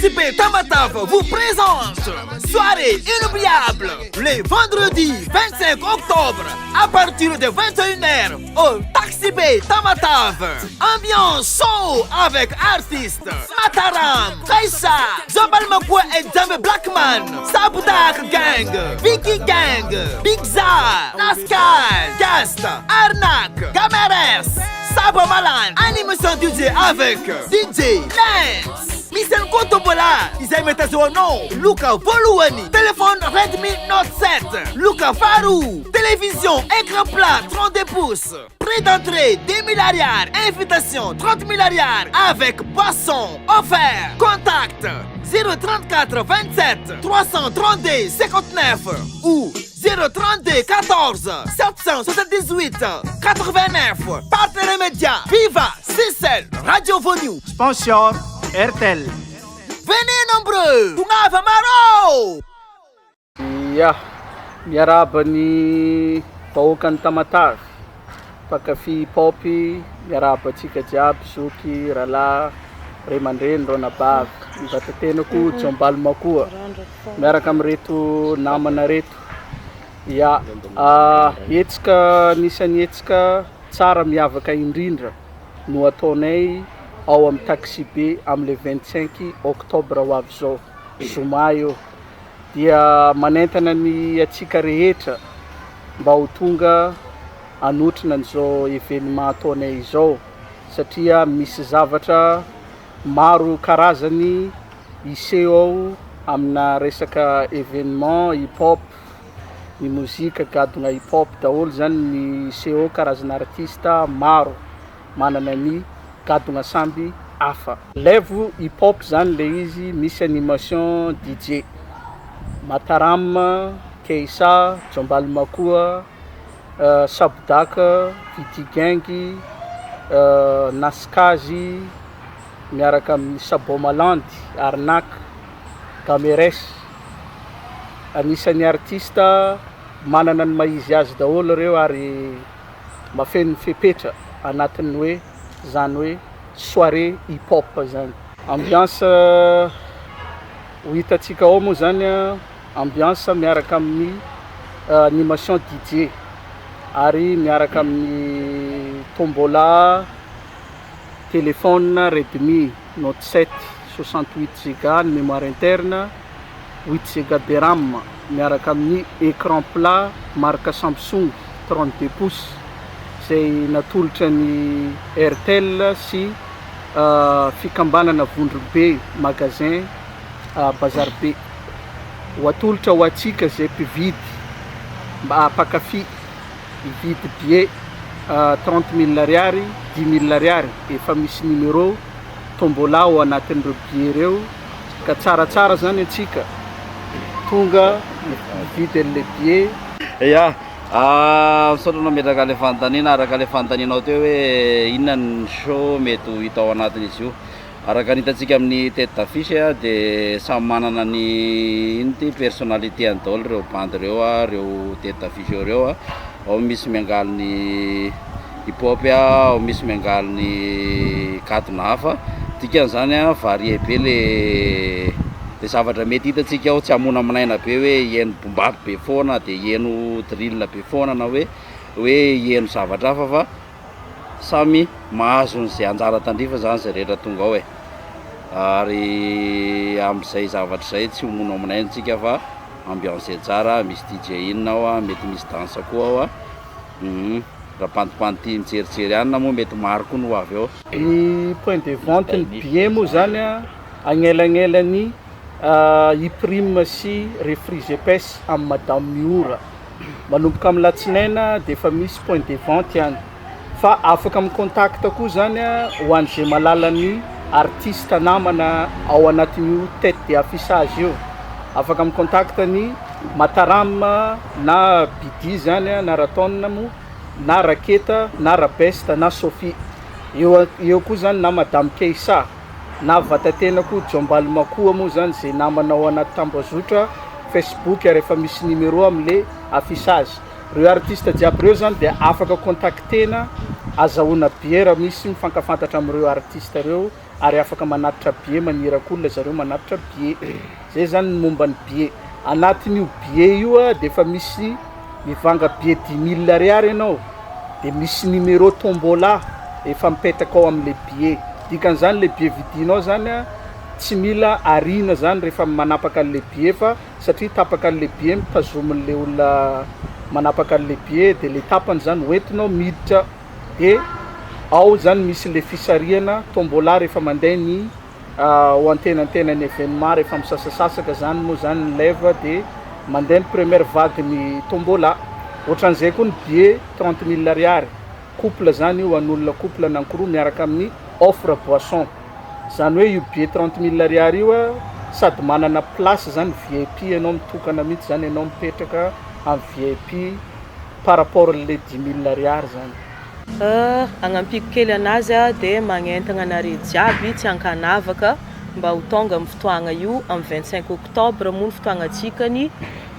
Taxi B Tamatave vous présente Soirée Inoubliable les vendredis 25 octobre à partir de 21h au Taxi B Tamatave. Ambiance show avec artistes Mataram, Kaisa, Zobalmakwa et Jambe Blackman, Sabudak Gang, Vicky Gang, Big Zar, Nascal, Gast, Arnak, Gameres, Sabo Malan, animation DJ avec DJ Lance. Michel Kotobola, Isaïmeta Zono, Luca Voluani, téléphone Redmi Note 7, Luca Farou, télévision, écran plat, 32 pouces, prix d'entrée 10 000 arrières, invitation 30 000 arrières, avec boisson offert, contact 034 27 332 59 ou 032 14 778 89, partenaire média, Viva, Cicel, Radio Vonu, sponsor RTL. Venez nombreux, Tungava Maro! Ya, miaraba ny vahoakany Tamatave, mpakafy pop-y, miaraba atsika jiaby, zoky, ralahy, ray aman-dreny, ronabavy, ny vatatenako Jombalmakoa, miaraka amin'reto namana reto. Ya, etsika nisany etsika tsara miavaka indrindra no ataonay ao amin'ny Taxi B amin'ny 25 octobre ho avy zao zoma io, dia manentana ny atsika rehetra mba ho tonga anotrina an'izao événement ataonay izao, satria misy zavatra maro karazany iseho ao amina resaka événement hip-hop, ny mozika gadona hip-hop daholo zany ny iseho karazana artista maro manana ny gadona samby hafa. Levo hip-hop zany le izy, misy animation DJ Mataram, Keisa, Jombalmakoa, Sabodaka, Viti Gangi, Naskazy, miaraka amin'ny Sabo Malandy, Arnak, Gameres. Anisan'ny artista manana ny maizy azy daholo reo ary mafeno fepetra anatin'ny hoe zany hoe soirée hip-hop zany. Ambiance ho hitatsika ao moa zany ambiance miaraka amin'ny animation DJ ary miaraka amin'ny tombola téléphone Redmi Note 7 68 Go ny mémoire interne, 8 Go de RAM, miaraka amin'ny écran plat marque Samsung 32 pouces zay natolotra ny RTL sy fikambanana Vondrobe magasin Bazar B. Ho atolotra ho atsika zay mpividy mba pakafy ividy billet 30 000 ariary, 10 000 ariary, efa misy numéro tombola ao anatin'ireo billet reo, ka tsaratsara zany atsika tonga mividy le billet. Ya, misaotra metraka le fanontaniana, araka le fanontanianao teo hoe inona ny show mety ho hita ao anatin'izy io. Araka ny hitatsika amin'ny tête d'affiche dia samy manana ny inty personnalité-any daholo reo bandy reo reo tête d'affiche reo ao misy miangaly ny hip-hop ao misy miangaly ny gadona hafa. Dikan'izany varie be le zavatra mety hitatsika ao, tsy hamona aminaina be hoe hieno bombabo be foana dia hieno drill be foana na hoe hieno zavatra hafa fa samy mahazo n'izay anjara tandrifa zany zay rehetra tonga ao ary amin'izay zavatra zay tsy homona aminaina tsika fa ambiance tsara, misy DJ inona ao mety misy dansa koa ao raha pantipanty mijerijery ihany moa mety maro koa no avy ao. Ny point de vente ny billet moa zany agnelagnelany iprime sy refrise épaisse amin'ny Madame Miora, manomboka amin'ny latsinaina dia efa misy point de vente ihany, fa afaka amin'ny contact koa zany ho an'izay malala ny artiste namana ao anatin'io tête d'affichage io, afaka amin'ny contact ny Mataram na Bidi zany na Ratonina mo na Raketa na Rabesta na Sophie, eo koa zany na Madame Keisa na vatatenako Jombalmakoa moa zany zay namanao anaty tambazotra Facebook ary efa misy numéro am'le affichage. Reo artiste jiaby reo zany dia afaka contactena azahoana biera misy mifankafantatra amin'ireo artiste reo ary afaka manatitra billet manirakolona zareo manatitra billet. Zay zany momba ny billet. Anatin'io billet io de fa misy mivanga billet 10 000 ariary ianao, de misy numéro tombola efa mipetaka ao am'le billet. Dikan'izany le billet vidinao zany tsy mila arina zany rehefa manapaka an'le billet fa satria tapaka an'le billet mitazomin'le olona manapaka an'le billet de le tapany zany hoentinao miditra, de ao zany misy le fisariana tombola rehefa mandeha ny ho antenantenany événement rehefa misasasasaka zany moa zany ny lève de mandeha ny première vague ny tombola. Ohatran'izay koa ny billet 30 000 ariary. Couple zany io an'olona couple anankoroa miaraka amin'ny offre boisson. Zany hoe io billet 30 000 ariary io sady manana place zany VIP ianao mitokana mihitsy zany ianao mipetraka amin'ny VIP par rapport le 10 000 ariary zany. Agnampiko kely anazy de magnentagna anareo jiaby tsy ankanavaka mba ho tonga amin'ny fotoagna io amin'ny 25 octobre moa ny fotoagnatsikany,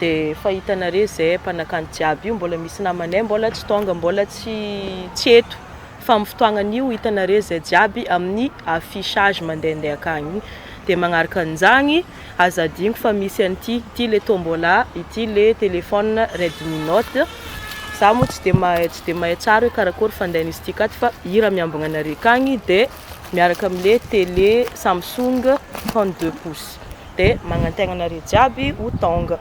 de fahitanareo zay mpanakany jiaby io mbola misy namanay mbola tsy tonga, mbola tsy eto fa amin'ny fotoagnan'io hitanareo zay jiaby amin'ny affichage mandehandeha akagny. De magnaraka an'izany azadigno fa misy an'ity le tombola, ity le téléphone Redmi Note. Za moa tsy de mahay tsara hoe karakory fandehan'izy ity katy fa ira miambagna anareo akagny, de miaraka am'le télé Samsung 32 pouces de magnantegna anareo jiaby ho tonga.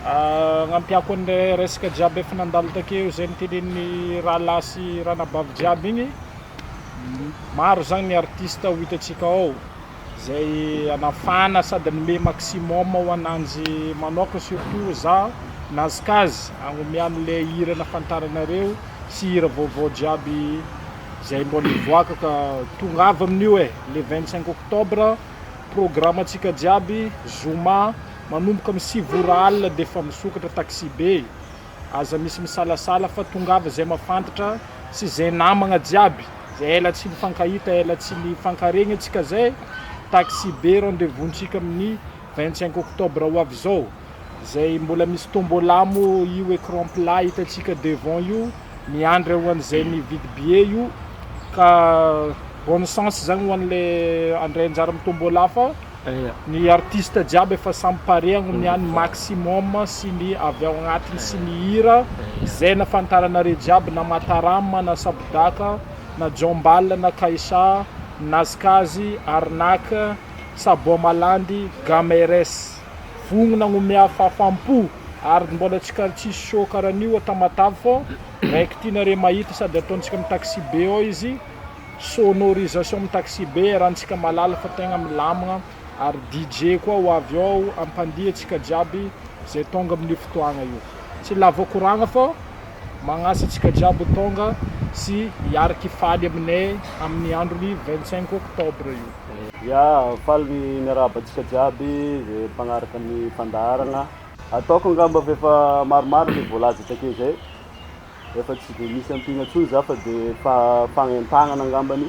Agnampiako an'le resaka jiaby efa nandalo takeo zay nitenen'ny rahalahy sy ranabavy jiaby igny. Maro zany ny artiste ho hitantsika ao zay anafana sady anome maximum ho ananjy manokana, surtout za nazikazy agnome an'le hira nafantaranareo sy hira vaovao jiaby zay mbola mivoaka ka tongava amin'io le 25 octobre. Programme atsika jiaby zoma manomboka amin'ny 7 alina de fa misokatra taxi be, aza misy misalasala fa tongava zay mafantatra sy zay namagna jiaby zay ela tsy nifankahita, ela tsy nifankaregny atsika zay. Taxi be rendez-vous-ntsika amin'ny 25 octobre ho avy zao. Zay mbola misy tombola mo io écran plat hitantsika devant io, miandry ho an'izay nividy billet io ka bonne chance zany ho an'le andray anjara amin'ny tombola fa ny artiste jiaby efa samy pare agnome any maximum sy ny avy ao agnatiny sy ny hira zay nafantaranareo jiaby na Matarama na Sabodaka na Jombal na Kaisa Nazikazy Arnaque Sabo Malandy Gameres vogno nagnome afafampo ary mbola tsisy show karan'io Tamatavy fô raiky tianareo mahita sady ataontsika amin'ny taxi be ao izy sonorisation amin'ny taxi be rantsika malala fa tegna milamagna ary DJ koa ho avy ao ampandia atsika jiaby zay tonga amin'ny fotoagna io. Tsy lava koragna fô magnasa atsika jiaby tonga sy hiaraka ifaly aminay amin'ny androny 25 octobre io. Ya faly miaraba atsika jiaby zay mpagnaraka ny fandaharagna. Ataoko angamba efa maromaro ny voalaza takeo zay. Efa tsy de misy ampigna tsony za fa de fagnentagnana angambany.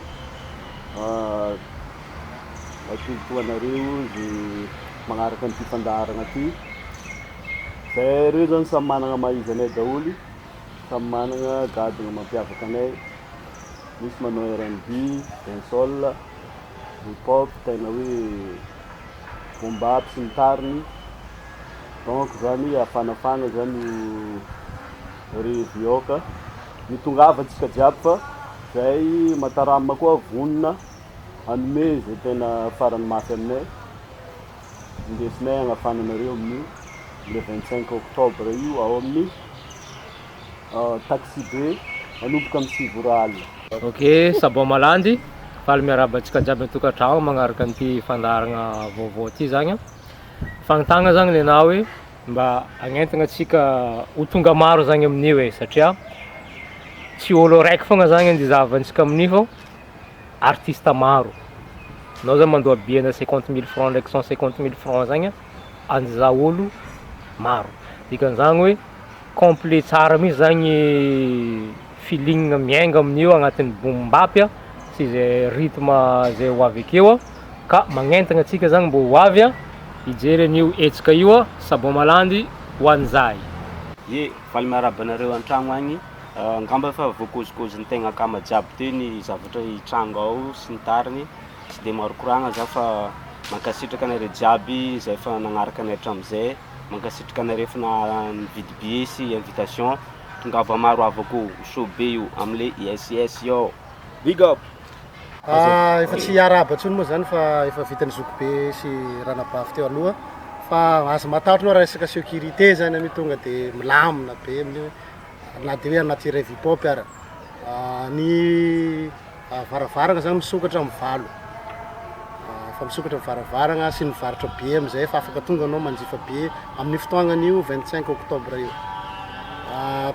Atolotro anareo zay magnaraka an'ity fandaharagna ty. Zay reo zany samy managna mahizanay daholy, samy managna gadagna mampiavaka anay. Misy manao R&B, dancehall, hip-hop, tegna hoe bombap sy ny tariny. Donc zany afanafana zany revioka mitongava atsika jiaby fa zay Matarama koa vonona anome zay tena farany mafy aminay indesinay agnafananareo amin'ny le 25 octobre io ao amin'ny taxi be manomboka amin'ny 7 alina. Ok, Sabo Malandy faly miaraba atsika jiaby atokantragno magnaraka an'ity fandaharagna vaovao ty zany. Fagnotagna zany lenao hoe mba agnentagna atsika ho tonga maro zany amin'io hoe satria tsy olo raiky fogna zany andizavansika amin'io fô artiste maro. Nao zany mandoa billet na 50 000 francs ndraiky 150 000 francs zany andiza olo maro. Dikan'izany hoe complet tsara mihitsy zany feeling miainga amin'io agnatin'ny bombapia sy zay rythme zay ho avy akeo ka magnentagna atsika zany mbo ho avy hijery an'io etsika io Sabo Malandy ho an'izay. Ye, faly miaraba anareo an-tragno agny. Angamba fa voakozokozy ny tegna kama jiaby ty ny zavatra hitrango ao sy ny tariny. tsy dia maro koragna za fa mankasitraka anareo jiaby zay fa nagnaraka anay hatramin'izay, mankasitraka anareo fa nividy billet sy invitation tongava maro avako show be io am'le ISS yo big up. Efa tsy hiaraba ntsony moa zany fa efa vitany zokobe sy ranabavy teo aloha fa azo matahotra anao resaka sécurité zany amin'ny tonga dia milamina be amin'io na dia hoe anaty rêve hip-hop ara ny varavarana zany misokatra amin'ny valo fa misokatra amin'ny varavarana sy nivarotra be amin'izay fa afaka tonga anao manjifa be amin'ny fotoagnan'io 25 octobre io.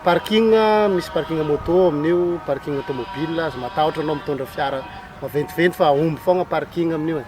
Parking misy parking moto amin'io, parking automobile azo matahotra anao mitondra fiara maventiventy fa omby foagna parking amin'io.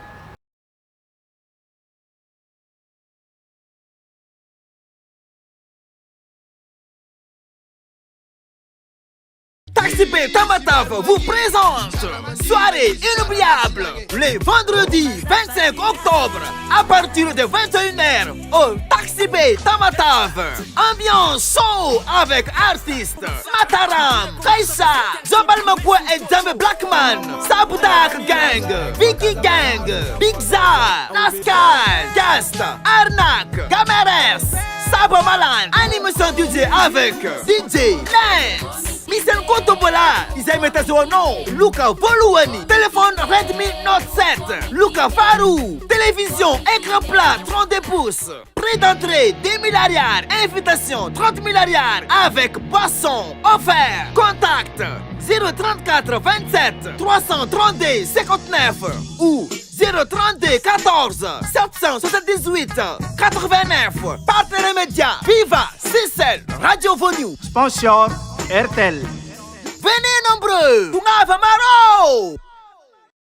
Taxi B Tamatave vous présente Soirée Inoubliable le vendredi 25 octobre à partir de 21h au Taxi B Tamatave. Ambiance show avec artistes Mataram, Kaisa, Zobal Makwa et Jambe Blackman, Sabudak Gang, Vicky Gang, Big Zar, Nascal, Gast, Arnak, Gameres, Sabo Malan, animation DJ avec DJ Lance. Michel Kotobola, Isai Metazono, Luca Voluani, téléphone Redmi Note 7, Luca Farou, télévision, écran plat, 32 pouces, prix d'entrée 10 000 arrières, invitation 30 000 arrières, avec boisson offert, contact 034 27 332 59 ou 032 14 778 89, partenaire média, Viva, Cicel, Radio Vonu, Sponsor RTL. venez nombreux, Tungava Maro!